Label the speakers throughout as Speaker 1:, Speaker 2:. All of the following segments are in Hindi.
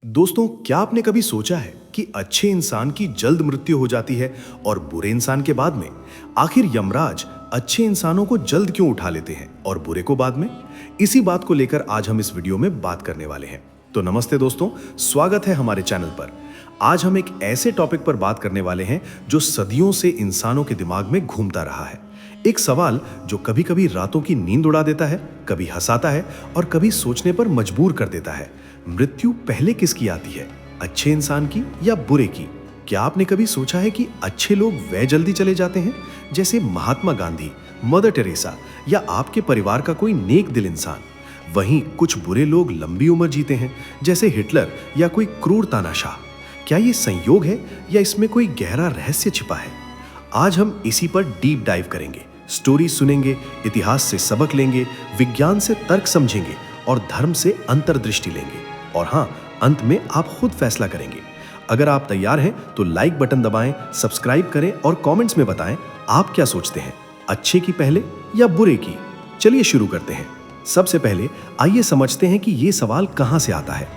Speaker 1: दोस्तों, क्या आपने कभी सोचा है कि अच्छे इंसान की जल्द मृत्यु हो जाती है और बुरे इंसान के बाद में? आखिर यमराज अच्छे इंसानों को जल्द क्यों उठा लेते हैं और बुरे को बाद में? इसी बात को लेकर आज हम इस वीडियो में बात करने वाले हैं। तो नमस्ते दोस्तों, स्वागत है हमारे चैनल पर। आज हम एक ऐसे टॉपिक पर बात करने वाले हैं जो सदियों से इंसानों के दिमाग में घूमता रहा है। एक सवाल जो कभी कभी रातों की नींद उड़ा देता है, कभी हंसाता है और कभी सोचने पर मजबूर कर देता है। मृत्यु पहले किसकी आती है, अच्छे इंसान की या बुरे की? क्या आपने कभी सोचा है कि अच्छे लोग वे जल्दी चले जाते हैं, जैसे महात्मा गांधी, मदर टेरेसा या आपके परिवार का कोई नेक दिल इंसान? वहीं कुछ बुरे लोग लंबी उम्र जीते हैं, जैसे हिटलर या कोई क्रूर तानाशाह। क्या ये संयोग है या इसमें कोई गहरा रहस्य छिपा है? आज हम इसी पर डीप डाइव करेंगे, स्टोरी सुनेंगे, इतिहास से सबक लेंगे, विज्ञान से तर्क समझेंगे और धर्म से अंतर्दृष्टि लेंगे। और हाँ, अंत में आप खुद फैसला करेंगे। अगर आप तैयार हैं तो लाइक बटन दबाएं, सब्सक्राइब करें और कमेंट्स में बताएं आप क्या सोचते हैं, अच्छे की पहले या बुरे की? चलिए शुरू करते हैं। सबसे पहले आइए समझते हैं कि ये सवाल कहां से आता है।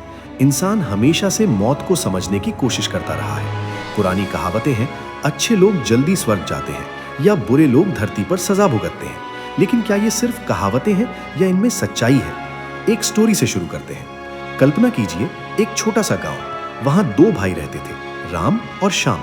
Speaker 1: इंसान हमेशा से मौत को समझने की कोशिश करता रहा है। पुरानी कहावतें हैं, अच्छे लोग जल्दी स्वर्ग जाते हैं या बुरे लोग धरती पर सजा भुगतते हैं। लेकिन क्या ये सिर्फ कहावतें हैं या इनमें सच्चाई है? एक स्टोरी से शुरू करते हैं। कल्पना कीजिए, एक छोटा सा गांव। वहां दो भाई रहते थे, राम और श्याम।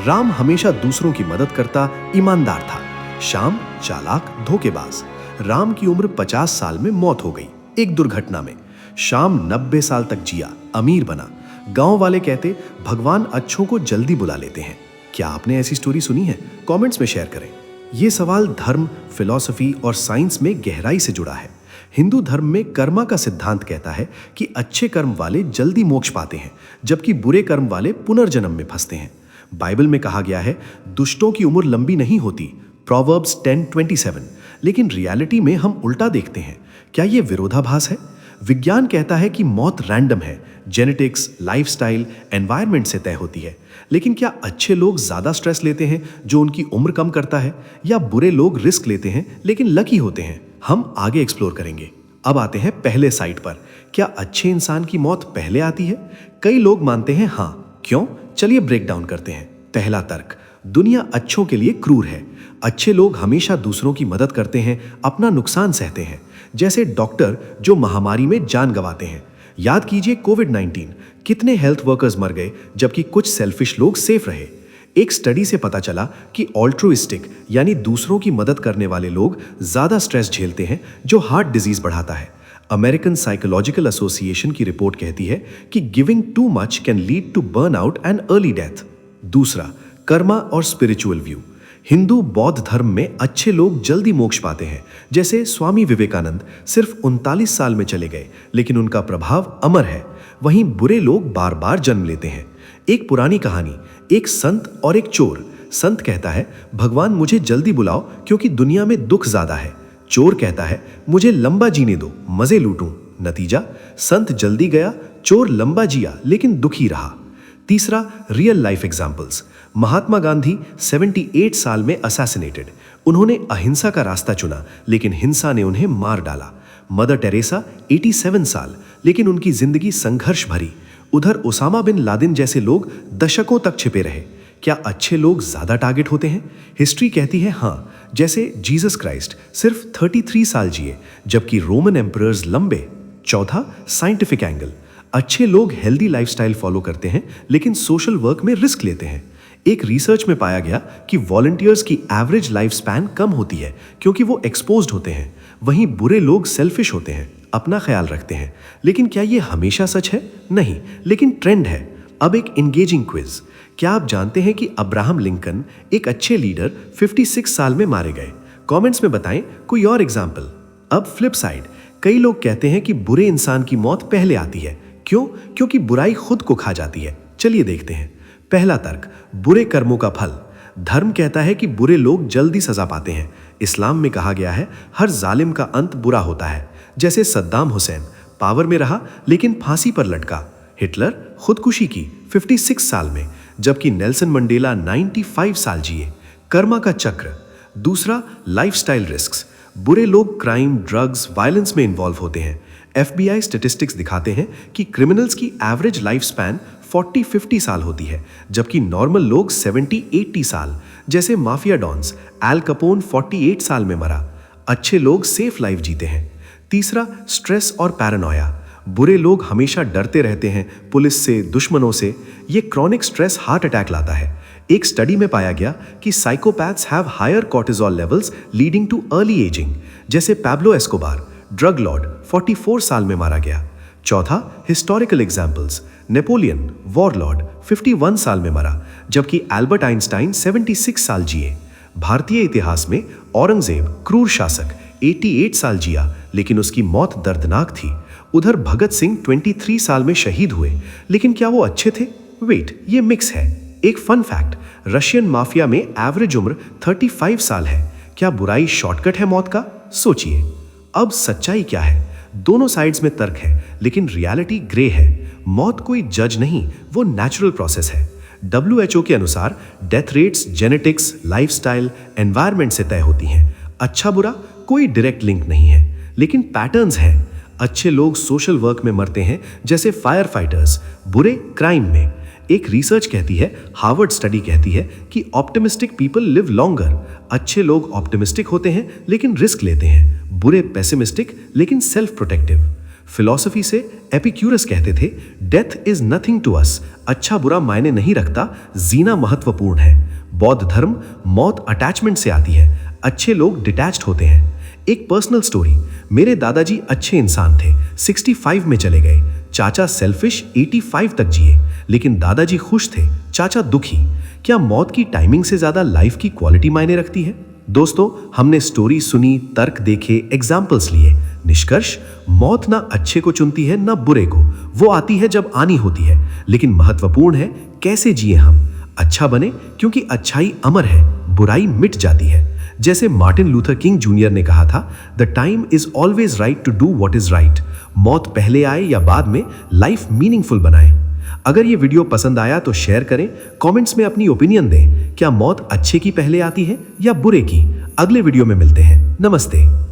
Speaker 1: राम हमेशा दूसरों की मदद करता, ईमानदार था। श्याम चालाक, धोखेबाज। राम की उम्र 50 साल में मौत हो गई, एक दुर्घटना में। श्याम 90 साल तक जिया, अमीर बना। गांव वाले कहते, भगवान अच्छों को जल्दी बुला लेते हैं। क्या आपने ऐसी स्टोरी सुनी है? कमेंट्स में शेयर करें। यह सवाल धर्म, फिलॉसफी और साइंस में गहराई से जुड़ा है। हिंदू धर्म में कर्मा का सिद्धांत कहता है कि अच्छे कर्म वाले जल्दी मोक्ष पाते हैं, जबकि बुरे कर्म वाले पुनर्जन्म में फंसते हैं। बाइबल में कहा गया है, दुष्टों की उम्र लंबी नहीं होती, प्रोवर्ब्स 10:27। लेकिन रियलिटी में हम उल्टा देखते हैं। क्या यह विरोधाभास है? विज्ञान कहता है कि मौत रैंडम है, जेनेटिक्स, लाइफस्टाइल, एनवायरनमेंट से तय होती है। लेकिन क्या अच्छे लोग ज्यादा स्ट्रेस लेते हैं जो उनकी उम्र कम करता है, या बुरे लोग रिस्क लेते हैं लेकिन लकी होते हैं? हम आगे एक्सप्लोर करेंगे। अब आते हैं पहले साइड पर। क्या अच्छे इंसान की मौत पहले आती है? कई लोग मानते हैं हाँ। क्यों? चलिए ब्रेक डाउन करते हैं। पहला तर्क, दुनिया अच्छों के लिए क्रूर है। अच्छे लोग हमेशा दूसरों की मदद करते हैं, अपना नुकसान सहते हैं। जैसे डॉक्टर जो महामारी में जान गंवाते हैं। याद कीजिए कोविड-19, कितने हेल्थ वर्कर्स मर गए जबकि कुछ सेल्फिश लोग सेफ रहे। एक स्टडी से पता चला कि ऑल्ट्रुइस्टिक यानी दूसरों की मदद करने वाले लोग ज्यादा स्ट्रेस झेलते हैं, जो हार्ट डिजीज बढ़ाता है। अमेरिकन साइकोलॉजिकल एसोसिएशन की रिपोर्ट कहती है कि giving too much can lead to burnout and early death. दूसरा, कर्मा और स्पिरिचुअल व्यू। हिंदू बौद्ध धर्म में अच्छे लोग जल्दी मोक्ष पाते हैं। जैसे स्वामी विवेकानंद सिर्फ 39 साल में चले गए, लेकिन उनका प्रभाव अमर है। वहीं बुरे लोग बार बार जन्म लेते हैं। एक पुरानी कहानी, एक संत और एक चोर। संत कहता है, भगवान मुझे जल्दी बुलाओ क्योंकि दुनिया में दुख ज्यादा है। चोर कहता है, मुझे लंबा जीने दो, मजे लूटूं। नतीजा, संत जल्दी गया, चोर लंबा जिया लेकिन दुखी रहा। तीसरा, real life examples. Mahatma Gandhi 78 साल में असैसिनेटेड। उन्होंने अहिंसा का रास्ता चुना, लेकिन हिंसा ने उन्हें मार डाला। मदर टेरेसा 87 साल, लेकिन उनकी जिंदगी संघर्ष भरी। उधर ओसामा बिन लादेन जैसे लोग दशकों तक छिपे रहे। क्या अच्छे लोग ज्यादा टारगेट होते हैं? हिस्ट्री कहती है हाँ। जैसे जीसस क्राइस्ट सिर्फ 33 साल जिए, जबकि रोमन एम्परर्स लंबे। चौथा, साइंटिफिक एंगल। अच्छे लोग हेल्दी लाइफस्टाइल फॉलो करते हैं, लेकिन सोशल वर्क में रिस्क लेते हैं। एक रिसर्च में पाया गया कि वॉलंटियर्स की एवरेज लाइफ स्पैन कम होती है क्योंकि वो एक्सपोज्ड होते हैं। वहीं बुरे लोग सेल्फिश होते हैं, अपना ख्याल रखते हैं। लेकिन क्या ये हमेशा सच है? नहीं, लेकिन ट्रेंड है। अब एक एंगेजिंग क्विज। क्या आप जानते हैं कि अब्राहम लिंकन, एक अच्छे लीडर, 56 साल में मारे गए? कमेंट्स में बताएं कोई और एग्जाम्पल। अब फ्लिप साइड, कई लोग कहते हैं कि बुरे इंसान की मौत पहले आती है। क्यों? क्योंकि बुराई खुद को खा जाती है। चलिए देखते हैं। पहला तर्क, बुरे कर्मों का फल। धर्म कहता है कि बुरे लोग जल्दी सजा पाते हैं। इस्लाम में कहा गया है, हर जालिम का अंत बुरा होता है। जैसे सद्दाम हुसैन पावर में रहा लेकिन फांसी पर लटका। हिटलर खुदकुशी की 56 साल में, जबकि नेल्सन मंडेला 95 साल जिए। कर्मा का चक्र। दूसरा, लाइफस्टाइल रिस्क्स। बुरे लोग क्राइम, ड्रग्स, वायलेंस में इन्वॉल्व होते हैं।
Speaker 2: FBI स्टैटिस्टिक्स दिखाते हैं कि क्रिमिनल्स की एवरेज लाइफ स्पैन 40-50 साल होती है, जबकि नॉर्मल लोग 70-80 साल, जैसे माफिया डॉन्स एल कपोन 48 साल में मरा। अच्छे लोग सेफ लाइफ जीते हैं। तीसरा, स्ट्रेस और पैरानोया। बुरे लोग हमेशा डरते रहते हैं, पुलिस से, दुश्मनों से। ये क्रॉनिक स्ट्रेस हार्ट अटैक लाता है। एक स्टडी में पाया गया कि psychopaths have higher cortisol levels leading to early aging, जैसे पैब्लो एस्कोबार, ड्रग लॉर्ड, 44 साल में मारा गया। चौथा, हिस्टोरिकल एग्जाम्पल्स। नेपोलियन, वॉरलॉर्ड, 51 साल में मरा, जबकि एल्बर्ट आइंस्टाइन 76 साल जिए। भारतीय इतिहास में औरंगजेब, क्रूर शासक, 88 साल जिया, लेकिन उसकी मौत दर्दनाक थी। उधर भगत सिंह 23 साल में शहीद हुए, लेकिन क्या वो अच्छे थे? वेट, ये मिक्स है। एक फन फैक्ट, रशियन माफिया में एवरेज उम्र 35 साल है। क्या बुराई शॉर्टकट है मौत का? सोचिए। अब सच्चाई क्या है? दोनों साइड्स में तर्क है, लेकिन रियलिटी ग्रे है। मौत कोई जज नहीं, वो नेचुरल प्रोसेस है। WHO के अनुसार death rates genetics, lifestyle, environment से तय होती हैं। अच्छा बुरा कोई डायरेक्ट लिंक नहीं है, लेकिन पैटर्न्स हैं। अच्छे लोग सोशल वर्क में मरते हैं, जैसे फायर फाइटर्स, बुरे क्राइम में। एक रिसर्च कहती है, हार्वर्ड स्टडी कहती है कि ऑप्टिमिस्टिक पीपल लिव लॉन्गर। अच्छे लोग ऑप्टिमिस्टिक होते हैं लेकिन रिस्क लेते हैं, बुरे पेसिमिस्टिक लेकिन सेल्फ प्रोटेक्टिव। फिलॉसफी से एपिक्यूरस कहते थे, death is nothing to us. अच्छा बुरा मायने नहीं रखता, जीना महत्वपूर्ण है। बौद्ध धर्म, मौत अटैचमेंट से आती है, अच्छे लोग डिटैच्ड होते हैं। एक पर्सनल स्टोरी, मेरे दादाजी अच्छे इंसान थे, 65 में चले गए। चाचा सेल्फिश 85 तक जिए, लेकिन दादाजी खुश थे, चाचा दुखी। क्या मौत की टाइमिंग से ज्यादा लाइफ की क्वालिटी मायने रखती है? दोस्तों, हमने स्टोरी सुनी, तर्क देखे, एग्जाम्पल्स लिए। निष्कर्ष, मौत ना अच्छे को चुनती है ना बुरे को, वो आती है जब आनी होती है। लेकिन महत्वपूर्ण है कैसे जिए हम। अच्छा बने, क्योंकि अच्छाई अमर है, बुराई मिट जाती है। जैसे मार्टिन लूथर किंग जूनियर ने कहा था, the time is always right to do what is right. मौत पहले आए या बाद में, लाइफ मीनिंगफुल बनाए। अगर ये वीडियो पसंद आया तो शेयर करें, कमेंट्स में अपनी ओपिनियन दें। क्या मौत अच्छे की पहले आती है या बुरे की? अगले वीडियो में मिलते हैं। नमस्ते।